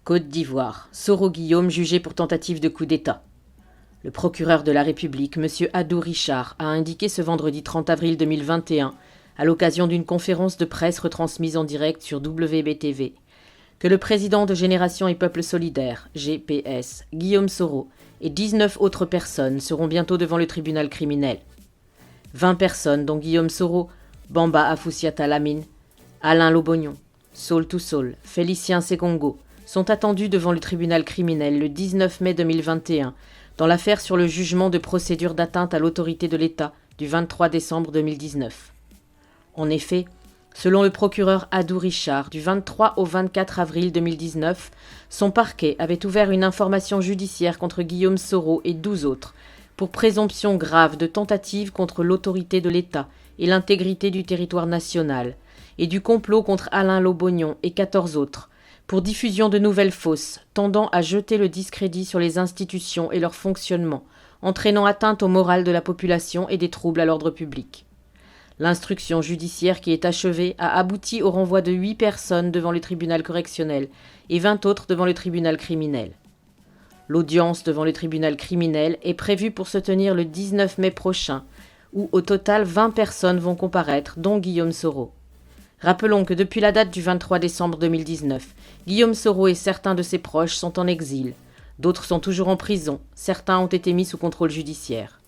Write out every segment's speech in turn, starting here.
Côte d'Ivoire, Soro Guillaume jugé pour tentative de coup d'État. Le procureur de la République, M. Adou Richard, a indiqué ce vendredi 30 avril 2021, à l'occasion d'une conférence de presse retransmise en direct sur WBTV, que le président de Génération et Peuple Solidaire, GPS, Guillaume Soro, et 19 autres personnes seront bientôt devant le tribunal criminel. 20 personnes, dont Guillaume Soro, Bamba Afoussiata Lamine, Alain Lobognon, Saul Toussol, Félicien Sekongo, sont attendus devant le tribunal criminel le 19 mai 2021 dans l'affaire sur le jugement de procédure d'atteinte à l'autorité de l'État du 23 décembre 2019. En effet, selon le procureur Adou Richard, du 23 au 24 avril 2019, son parquet avait ouvert une information judiciaire contre Guillaume Soro et 12 autres pour présomption grave de tentative contre l'autorité de l'État et l'intégrité du territoire national, et du complot contre Alain Lobognon et 14 autres, pour diffusion de nouvelles fausses, tendant à jeter le discrédit sur les institutions et leur fonctionnement, entraînant atteinte au moral de la population et des troubles à l'ordre public. L'instruction judiciaire qui est achevée a abouti au renvoi de 8 personnes devant le tribunal correctionnel et 20 autres devant le tribunal criminel. L'audience devant le tribunal criminel est prévue pour se tenir le 19 mai prochain, où au total 20 personnes vont comparaître, dont Guillaume Soro. Rappelons que depuis la date du 23 décembre 2019, Guillaume Soro et certains de ses proches sont en exil. D'autres sont toujours en prison, certains ont été mis sous contrôle judiciaire.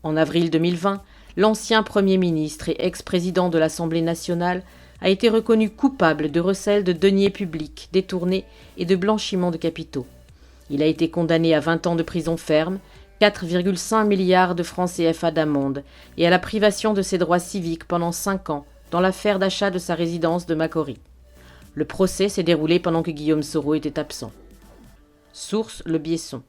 En avril 2020, l'ancien Premier ministre et ex-président de l'Assemblée nationale a été reconnu coupable de recel de deniers publics détournés et de blanchiment de capitaux. Il a été condamné à 20 ans de prison ferme, 4,5 milliards de francs CFA d'amende et à la privation de ses droits civiques pendant 5 ans dans l'affaire d'achat de sa résidence de Makori. Le procès s'est déroulé pendant que Guillaume Soro était absent. Source Le Biesson.